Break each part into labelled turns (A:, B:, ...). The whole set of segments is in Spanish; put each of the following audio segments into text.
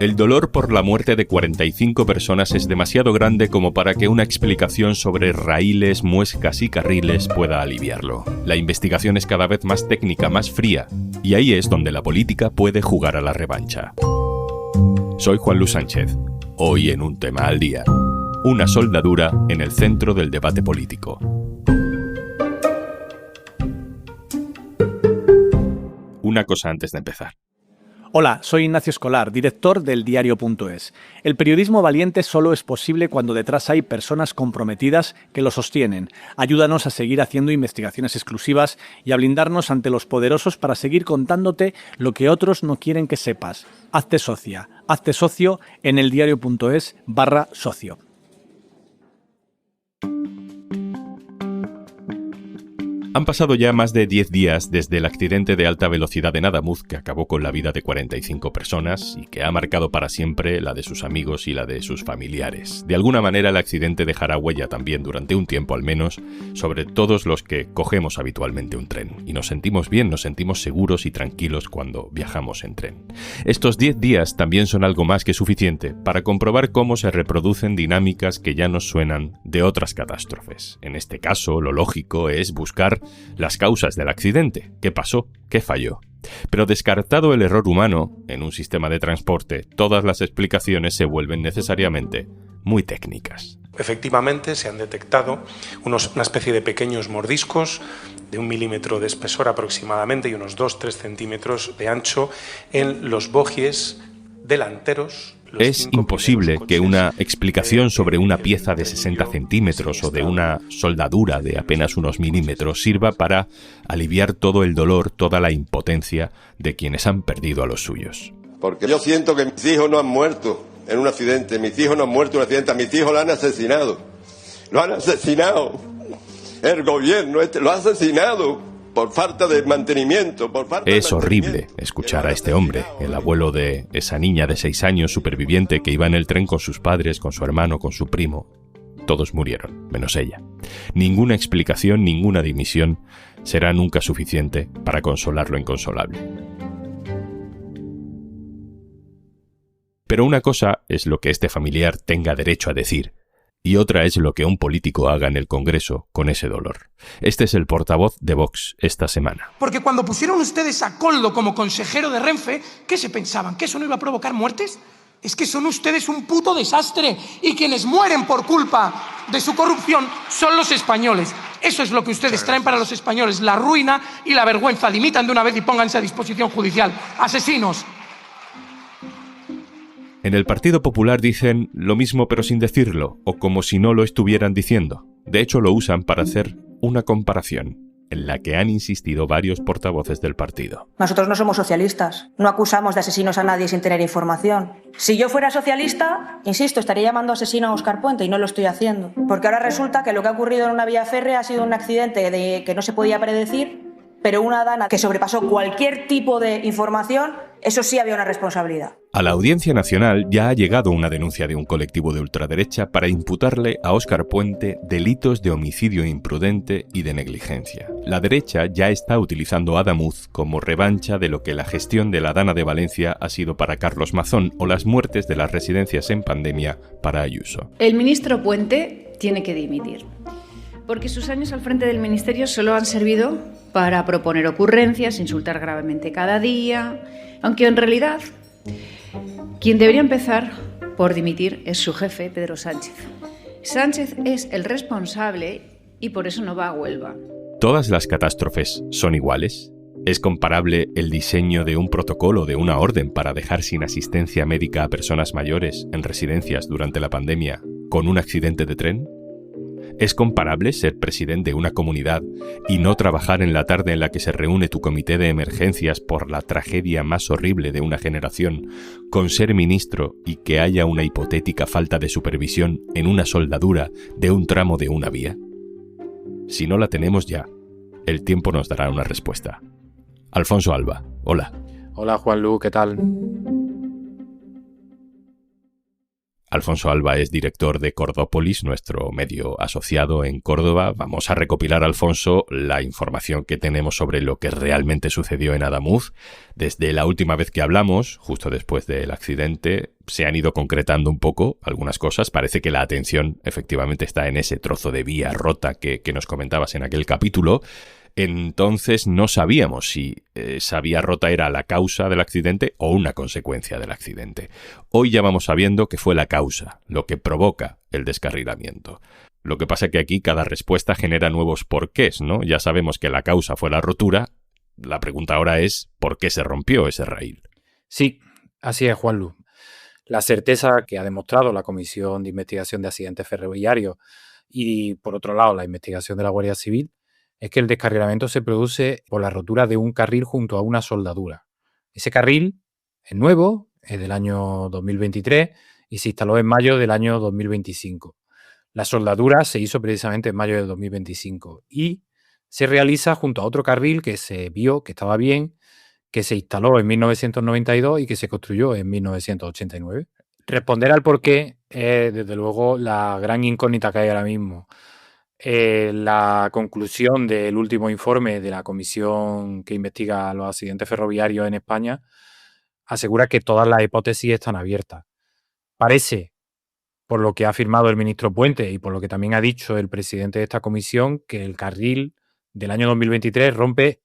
A: El dolor por la muerte de 45 personas es demasiado grande como para que una explicación sobre raíles, muescas y carriles pueda aliviarlo. La investigación es cada vez más técnica, más fría, y ahí es donde la política puede jugar a la revancha. Soy Juan Luis Sánchez. Hoy en Un Tema al Día. Una soldadura en el centro del debate político. Una cosa antes de empezar.
B: Hola, soy Ignacio Escolar, director del diario.es. El periodismo valiente solo es posible cuando detrás hay personas comprometidas que lo sostienen. Ayúdanos a seguir haciendo investigaciones exclusivas y a blindarnos ante los poderosos para seguir contándote lo que otros no quieren que sepas. Hazte socia, hazte socio en eldiario.es/socio.
A: Han pasado ya más de 10 días desde el accidente de alta velocidad en Adamuz que acabó con la vida de 45 personas y que ha marcado para siempre la de sus amigos y la de sus familiares. De alguna manera el accidente dejará huella también durante un tiempo al menos sobre todos los que cogemos habitualmente un tren. Y nos sentimos bien, nos sentimos seguros y tranquilos cuando viajamos en tren. Estos 10 días también son algo más que suficiente para comprobar cómo se reproducen dinámicas que ya nos suenan de otras catástrofes. En este caso, lo lógico es buscar las causas del accidente. ¿Qué pasó? ¿Qué falló? Pero descartado el error humano en un sistema de transporte, todas las explicaciones se vuelven necesariamente muy técnicas.
C: Efectivamente, se han detectado una especie de pequeños mordiscos de 1 milímetro de espesor aproximadamente y unos 2-3 centímetros de ancho en los bogies delanteros.
A: Es imposible que una explicación sobre una pieza de 60 centímetros o de una soldadura de apenas unos milímetros sirva para aliviar todo el dolor, toda la impotencia de quienes han perdido a los suyos.
D: Porque yo siento que mis hijos no han muerto en un accidente, mis hijos no han muerto en un accidente, a mis hijos lo han asesinado. Lo han asesinado. El gobierno lo ha asesinado. Por falta de mantenimiento,
A: Es horrible escuchar a este hombre, el abuelo de esa niña de 6 años superviviente que iba en el tren con sus padres, con su hermano, con su primo. Todos murieron, menos ella. Ninguna explicación, ninguna dimisión será nunca suficiente para consolar lo inconsolable. Pero una cosa es lo que este familiar tenga derecho a decir, y otra es lo que un político haga en el Congreso con ese dolor. Este es el portavoz de Vox esta semana.
E: Porque cuando pusieron ustedes a Koldo como consejero de Renfe, ¿qué se pensaban? ¿Que eso no iba a provocar muertes? Es que son ustedes un puto desastre y quienes mueren por culpa de su corrupción son los españoles. Eso es lo que ustedes traen para los españoles, la ruina y la vergüenza. Dimitan de una vez y pónganse a disposición judicial. ¡Asesinos!
A: En el Partido Popular dicen lo mismo pero sin decirlo, o como si no lo estuvieran diciendo. De hecho, lo usan para hacer una comparación, en la que han insistido varios portavoces del partido.
F: Nosotros no somos socialistas, no acusamos de asesinos a nadie sin tener información. Si yo fuera socialista, insisto, estaría llamando asesino a Óscar Puente y no lo estoy haciendo. Porque ahora resulta que lo que ha ocurrido en una vía férrea ha sido un accidente que no se podía predecir, pero una dana que sobrepasó cualquier tipo de información, eso sí había una responsabilidad.
A: A la Audiencia Nacional ya ha llegado una denuncia de un colectivo de ultraderecha para imputarle a Óscar Puente delitos de homicidio imprudente y de negligencia. La derecha ya está utilizando a Adamuz como revancha de lo que la gestión de la Dana de Valencia ha sido para Carlos Mazón o las muertes de las residencias en pandemia para Ayuso.
G: El ministro Puente tiene que dimitir, porque sus años al frente del ministerio solo han servido para proponer ocurrencias, insultar gravemente cada día, aunque en realidad quien debería empezar por dimitir es su jefe, Pedro Sánchez. Sánchez es el responsable y por eso no va a Huelva.
A: ¿Todas las catástrofes son iguales? ¿Es comparable el diseño de un protocolo, de una orden para dejar sin asistencia médica a personas mayores en residencias durante la pandemia con un accidente de tren? ¿Es comparable ser presidente de una comunidad y no trabajar en la tarde en la que se reúne tu comité de emergencias por la tragedia más horrible de una generación, con ser ministro y que haya una hipotética falta de supervisión en una soldadura de un tramo de una vía? Si no la tenemos ya, el tiempo nos dará una respuesta. Alfonso Alba, hola.
H: Hola Juanlu, ¿qué tal?
A: Alfonso Alba es director de Cordópolis, nuestro medio asociado en Córdoba. Vamos a recopilar, Alfonso, la información que tenemos sobre lo que realmente sucedió en Adamuz. Desde la última vez que hablamos, justo después del accidente, se han ido concretando un poco algunas cosas. Parece que la atención efectivamente está en ese trozo de vía rota que nos comentabas en aquel capítulo. Entonces no sabíamos si esa vía rota era la causa del accidente o una consecuencia del accidente. Hoy ya vamos sabiendo que fue la causa, lo que provoca el descarrilamiento. Lo que pasa es que aquí cada respuesta genera nuevos porqués, ¿no? Ya sabemos que la causa fue la rotura. La pregunta ahora es ¿por qué se rompió ese raíl?
H: Sí, así es, Juanlu. La certeza que ha demostrado la Comisión de Investigación de Accidentes Ferroviarios y, por otro lado, la investigación de la Guardia Civil es que el descarrilamiento se produce por la rotura de un carril junto a una soldadura. Ese carril es nuevo, es del año 2023 y se instaló en mayo del año 2025. La soldadura se hizo precisamente en mayo del 2025 y se realiza junto a otro carril que se vio que estaba bien, que se instaló en 1992 y que se construyó en 1989. Responder al porqué es, desde luego, la gran incógnita que hay ahora mismo. La conclusión del último informe de la comisión que investiga los accidentes ferroviarios en España asegura que todas las hipótesis están abiertas. Parece, por lo que ha afirmado el ministro Puente y por lo que también ha dicho el presidente de esta comisión, que el carril del año 2023 rompe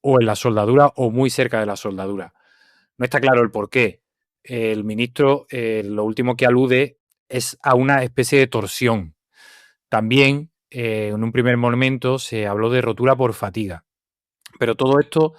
H: o en la soldadura o muy cerca de la soldadura. No está claro el por qué. El ministro lo último que alude es a una especie de torsión. También en un primer momento se habló de rotura por fatiga. Pero todo esto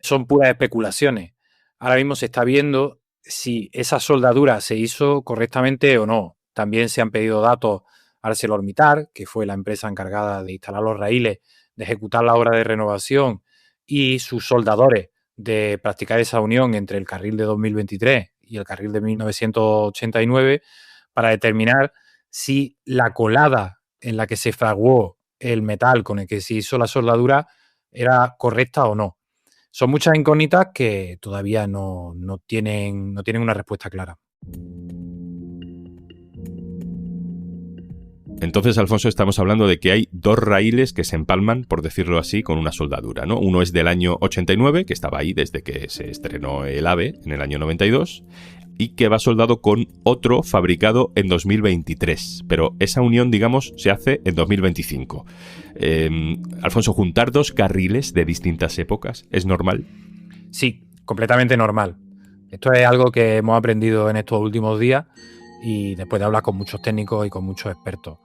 H: son puras especulaciones. Ahora mismo se está viendo si esa soldadura se hizo correctamente o no. También se han pedido datos a ArcelorMittal, que fue la empresa encargada de instalar los raíles, de ejecutar la obra de renovación y sus soldadores de practicar esa unión entre el carril de 2023 y el carril de 1989 para determinar si la colada en la que se fraguó el metal con el que se hizo la soldadura era correcta o no. Son muchas incógnitas que todavía no tienen una respuesta clara.
A: Entonces, Alfonso, estamos hablando de que hay dos raíles que se empalman, por decirlo así, con una soldadura, ¿no? Uno es del año 89, que estaba ahí desde que se estrenó el AVE en el año 92, y que va soldado con otro fabricado en 2023. Pero esa unión, digamos, se hace en 2025. Alfonso, ¿juntar dos carriles de distintas épocas es normal?
H: Sí, completamente normal. Esto es algo que hemos aprendido en estos últimos días y después de hablar con muchos técnicos y con muchos expertos.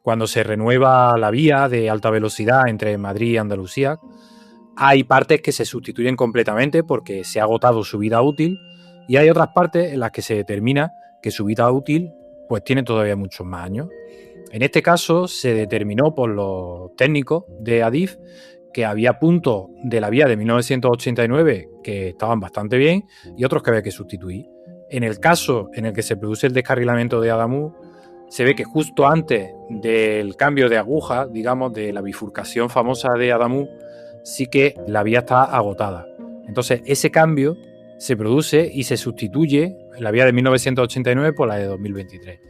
H: Cuando se renueva la vía de alta velocidad entre Madrid y Andalucía, hay partes que se sustituyen completamente porque se ha agotado su vida útil y hay otras partes en las que se determina que su vida útil pues tiene todavía muchos más años. En este caso se determinó por los técnicos de Adif que había puntos de la vía de 1989 que estaban bastante bien y otros que había que sustituir. En el caso en el que se produce el descarrilamiento de Adamuz, se ve que justo antes del cambio de aguja, digamos, de la bifurcación famosa de Adamuz, sí que la vía está agotada. Entonces, ese cambio se produce y se sustituye la vía de 1989 por la de 2023.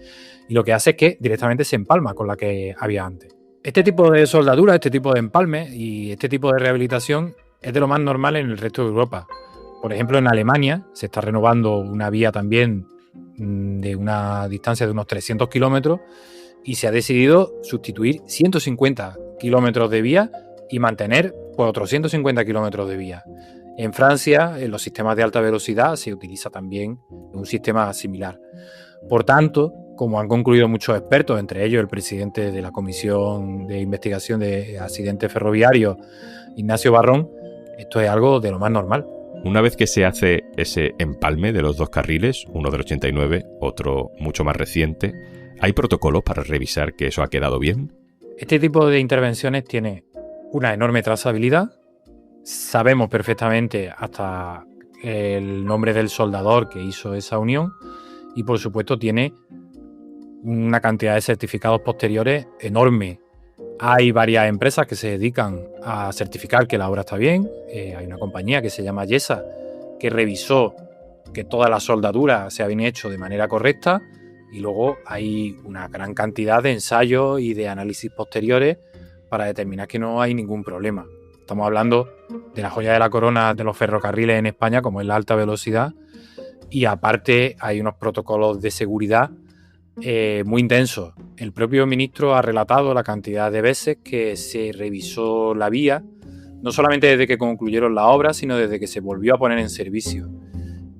H: Y lo que hace es que directamente se empalma con la que había antes. Este tipo de soldadura, este tipo de empalme y este tipo de rehabilitación es de lo más normal en el resto de Europa. Por ejemplo, en Alemania se está renovando una vía también de una distancia de unos 300 kilómetros y se ha decidido sustituir 150 kilómetros de vía y mantener pues, otros 150 kilómetros de vía. En Francia, en los sistemas de alta velocidad, se utiliza también un sistema similar. Por tanto, como han concluido muchos expertos, entre ellos el presidente de la Comisión de Investigación de Accidentes Ferroviarios, Ignacio Barrón, esto es algo de lo más normal.
A: Una vez que se hace ese empalme de los dos carriles, uno del 89, otro mucho más reciente, ¿hay protocolos para revisar que eso ha quedado bien?
H: Este tipo de intervenciones tiene una enorme trazabilidad. Sabemos perfectamente hasta el nombre del soldador que hizo esa unión y, por supuesto, tiene una cantidad de certificados posteriores enorme. Hay varias empresas que se dedican a certificar que la obra está bien. Hay una compañía que se llama Yesa que revisó que todas las soldaduras se habían hecho de manera correcta. Y luego hay una gran cantidad de ensayos y de análisis posteriores para determinar que no hay ningún problema. Estamos hablando de la joya de la corona de los ferrocarriles en España, como es la alta velocidad, y aparte hay unos protocolos de seguridad muy intensos. El propio ministro ha relatado la cantidad de veces que se revisó la vía, no solamente desde que concluyeron la obra, sino desde que se volvió a poner en servicio.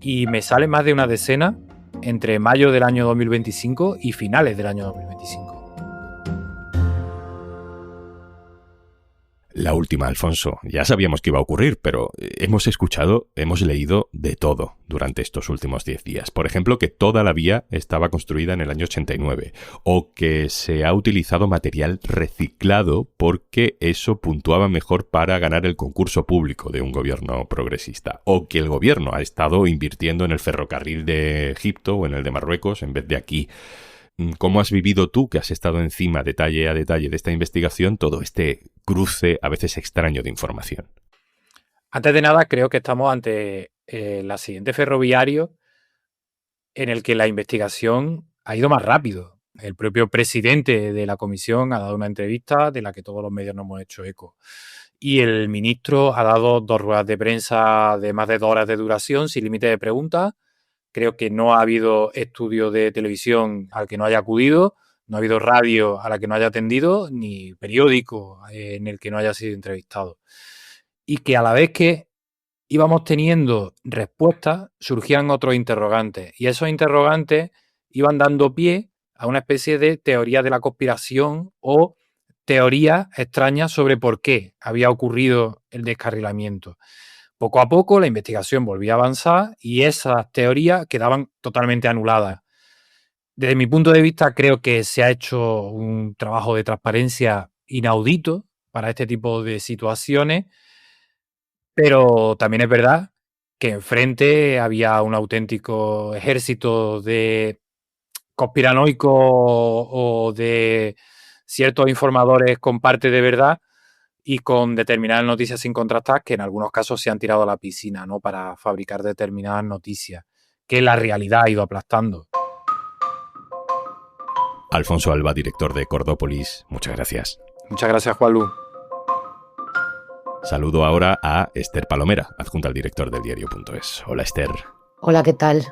H: Y me sale más de una decena entre mayo del año 2025 y finales del año 2025.
A: La última, Alfonso. Ya sabíamos que iba a ocurrir, pero hemos escuchado, hemos leído de todo durante estos últimos 10 días. Por ejemplo, que toda la vía estaba construida en el año 89, o que se ha utilizado material reciclado porque eso puntuaba mejor para ganar el concurso público de un gobierno progresista, o que el gobierno ha estado invirtiendo en el ferrocarril de Egipto o en el de Marruecos en vez de aquí. ¿Cómo has vivido tú, que has estado encima detalle a detalle de esta investigación, todo este cruce a veces extraño de información?
H: Antes de nada, creo que estamos ante el accidente ferroviario en el que la investigación ha ido más rápido. El propio presidente de la comisión ha dado una entrevista de la que todos los medios nos hemos hecho eco. Y el ministro ha dado 2 ruedas de prensa de más de 2 horas de duración, sin límite de preguntas. Creo que no ha habido estudio de televisión al que no haya acudido, no ha habido radio a la que no haya atendido, ni periódico en el que no haya sido entrevistado. Y que a la vez que íbamos teniendo respuestas, surgían otros interrogantes. Y esos interrogantes iban dando pie a una especie de teoría de la conspiración o teorías extrañas sobre por qué había ocurrido el descarrilamiento. Poco a poco la investigación volvía a avanzar y esas teorías quedaban totalmente anuladas. Desde mi punto de vista, creo que se ha hecho un trabajo de transparencia inaudito para este tipo de situaciones, pero también es verdad que enfrente había un auténtico ejército de conspiranoicos o de ciertos informadores con parte de verdad y con determinadas noticias sin contrastar que en algunos casos se han tirado a la piscina, ¿no?, para fabricar determinadas noticias que la realidad ha ido aplastando.
A: Alfonso Alba, director de Cordópolis, muchas gracias.
H: Muchas gracias, Juanlu.
A: Saludo ahora a Esther Palomera, adjunta al director del diario.es. Hola, Esther.
I: Hola, ¿qué tal?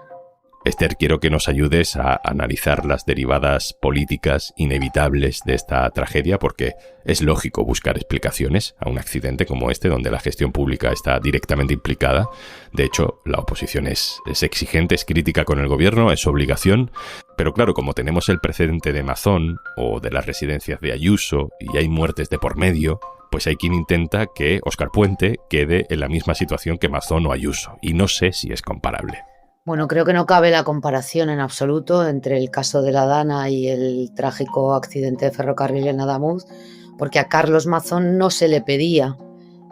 A: Esther, quiero que nos ayudes a analizar las derivadas políticas inevitables de esta tragedia, porque es lógico buscar explicaciones a un accidente como este, donde la gestión pública está directamente implicada. De hecho, la oposición es exigente, es crítica con el gobierno, es obligación. Pero claro, como tenemos el precedente de Mazón o de las residencias de Ayuso y hay muertes de por medio, pues hay quien intenta que Óscar Puente quede en la misma situación que Mazón o Ayuso. Y no sé si es comparable.
I: Bueno, creo que no cabe la comparación en absoluto entre el caso de la Dana y el trágico accidente de ferrocarril en Adamuz, porque a Carlos Mazón no se le pedía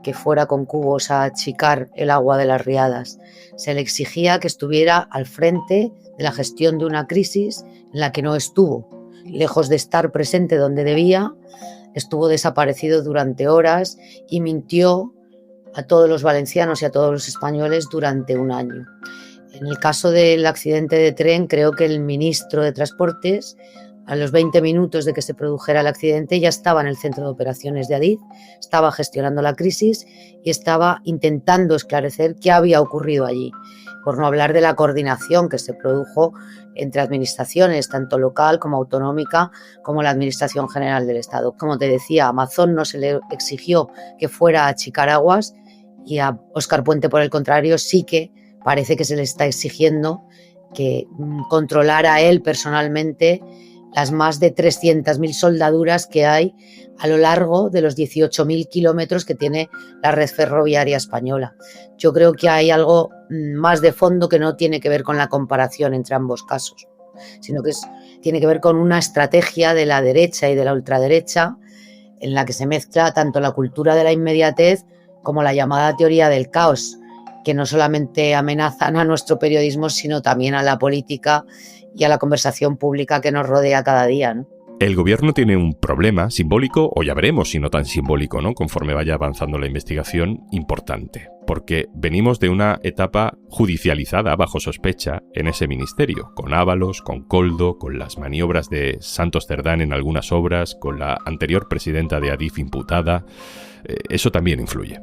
I: que fuera con cubos a achicar el agua de las riadas. Se le exigía que estuviera al frente de la gestión de una crisis en la que no estuvo. Lejos de estar presente donde debía, estuvo desaparecido durante horas y mintió a todos los valencianos y a todos los españoles durante un año. En el caso del accidente de tren, creo que el ministro de Transportes, a los 20 minutos de que se produjera el accidente, ya estaba en el centro de operaciones de Adif, estaba gestionando la crisis y estaba intentando esclarecer qué había ocurrido allí. Por no hablar de la coordinación que se produjo entre administraciones, tanto local como autonómica, como la Administración General del Estado. Como te decía, a Mazón no se le exigió que fuera a achicar aguas y a Óscar Puente, por el contrario, sí que parece que se le está exigiendo que controlara él personalmente las más de 300.000 soldaduras que hay a lo largo de los 18.000 kilómetros que tiene la red ferroviaria española. Yo creo que hay algo más de fondo que no tiene que ver con la comparación entre ambos casos, sino que tiene que ver con una estrategia de la derecha y de la ultraderecha en la que se mezcla tanto la cultura de la inmediatez como la llamada teoría del caos, que no solamente amenazan a nuestro periodismo, sino también a la política y a la conversación pública que nos rodea cada día, ¿no?
A: El gobierno tiene un problema simbólico, o ya veremos si no tan simbólico, ¿no?, conforme vaya avanzando la investigación, importante. Porque venimos de una etapa judicializada bajo sospecha en ese ministerio, con Ábalos, con Koldo, con las maniobras de Santos Cerdán en algunas obras, con la anterior presidenta de Adif imputada. Eso también influye.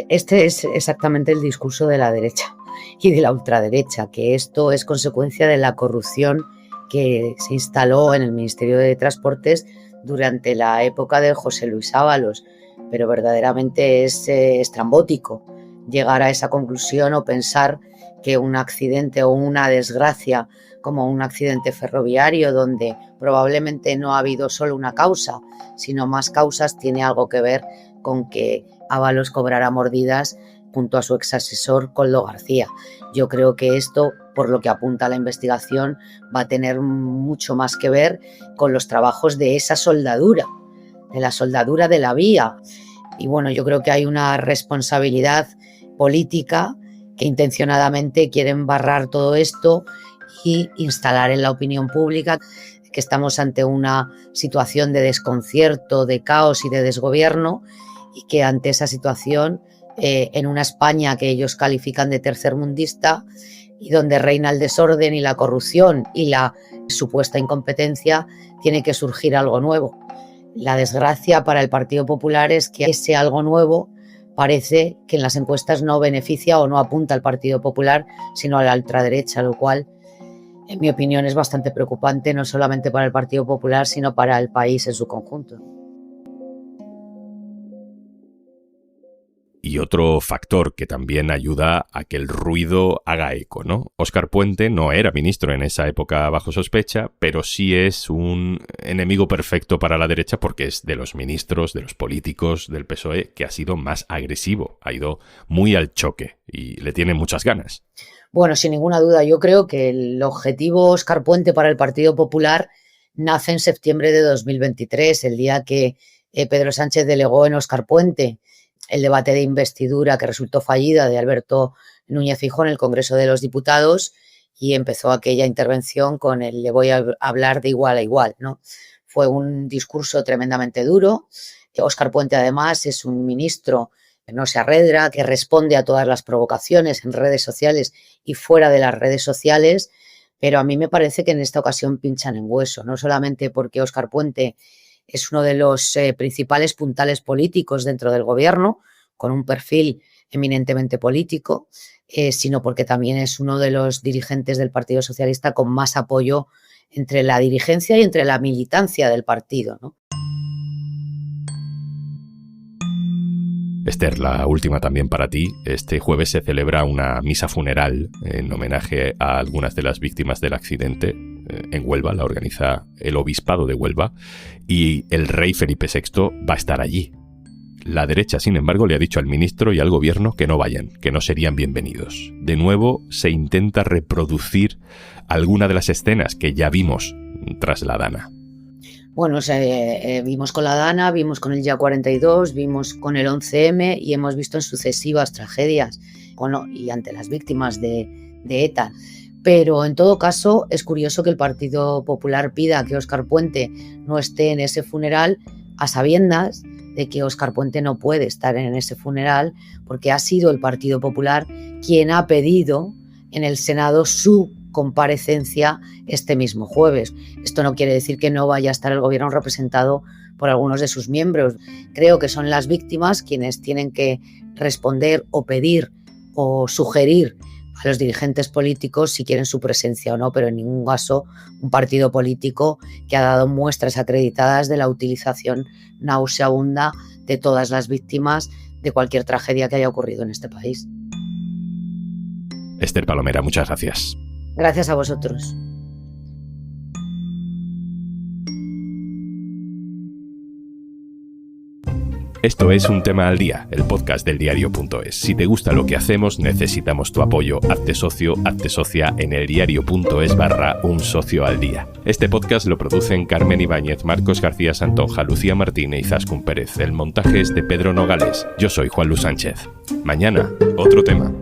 I: Este es exactamente el discurso de la derecha y de la ultraderecha, que esto es consecuencia de la corrupción que se instaló en el Ministerio de Transportes durante la época de José Luis Ábalos, pero verdaderamente es estrambótico llegar a esa conclusión o pensar que un accidente o una desgracia como un accidente ferroviario donde probablemente no ha habido solo una causa, sino más causas, tiene algo que ver con que Ábalos cobrara mordidas junto a su exasesor Koldo García. Yo creo que esto, por lo que apunta la investigación, va a tener mucho más que ver con los trabajos de esa soldadura, de la soldadura de la vía. Y bueno, yo creo que hay una responsabilidad política que intencionadamente quieren barrar todo esto y instalar en la opinión pública que estamos ante una situación de desconcierto, de caos y de desgobierno, y que ante esa situación, en una España que ellos califican de tercermundista y donde reina el desorden y la corrupción y la supuesta incompetencia, tiene que surgir algo nuevo. La desgracia para el Partido Popular es que ese algo nuevo parece que en las encuestas no beneficia o no apunta al Partido Popular, sino a la ultraderecha, lo cual, en mi opinión, es bastante preocupante, no solamente para el Partido Popular, sino para el país en su conjunto.
A: Y otro factor que también ayuda a que el ruido haga eco, ¿no? Óscar Puente no era ministro en esa época bajo sospecha, pero sí es un enemigo perfecto para la derecha porque es de los ministros, de los políticos del PSOE que ha sido más agresivo, ha ido muy al choque y le tiene muchas ganas.
I: Bueno, sin ninguna duda, yo creo que el objetivo Óscar Puente para el Partido Popular nace en septiembre de 2023, el día que Pedro Sánchez delegó en Óscar Puente el debate de investidura que resultó fallida de Alberto Núñez Feijóo en el Congreso de los Diputados, y empezó aquella intervención con el le voy a hablar de igual a igual, ¿no? Fue un discurso tremendamente duro. Óscar Puente, además, es un ministro que no se arredra, que responde a todas las provocaciones en redes sociales y fuera de las redes sociales, pero a mí me parece que en esta ocasión pinchan en hueso, no solamente porque Óscar Puente es uno de los principales puntales políticos dentro del gobierno, con un perfil eminentemente político, sino porque también es uno de los dirigentes del Partido Socialista con más apoyo entre la dirigencia y entre la militancia del partido, ¿no?
A: Esther, la última también para ti. Este jueves se celebra una misa funeral en homenaje a algunas de las víctimas del accidente en Huelva. La organiza el Obispado de Huelva y el rey Felipe VI va a estar allí. La derecha, sin embargo, le ha dicho al ministro y al gobierno que no vayan, que no serían bienvenidos. De nuevo, se intenta reproducir alguna de las escenas que ya vimos tras la Dana.
I: Bueno, vimos con la Dana, vimos con el Día 42, vimos con el 11M y hemos visto en sucesivas tragedias y ante las víctimas de ETA. Pero en todo caso es curioso que el Partido Popular pida que Óscar Puente no esté en ese funeral a sabiendas de que Óscar Puente no puede estar en ese funeral porque ha sido el Partido Popular quien ha pedido en el Senado su comparecencia este mismo jueves. Esto no quiere decir que no vaya a estar el gobierno representado por algunos de sus miembros. Creo que son las víctimas quienes tienen que responder o pedir o sugerir a los dirigentes políticos si quieren su presencia o no, pero en ningún caso un partido político que ha dado muestras acreditadas de la utilización nauseabunda de todas las víctimas de cualquier tragedia que haya ocurrido en este país.
A: Esther Palomera, muchas gracias.
I: Gracias a vosotros.
A: Esto es Un Tema al Día, el podcast del diario.es. Si te gusta lo que hacemos, necesitamos tu apoyo. Hazte socio, hazte socia en eldiario.es/Un Socio al Día. Este podcast lo producen Carmen Ibáñez, Marcos García Santonja, Lucía Martínez y Zaskun Pérez. El montaje es de Pedro Nogales. Yo soy Juan Luis Sánchez. Mañana, otro tema.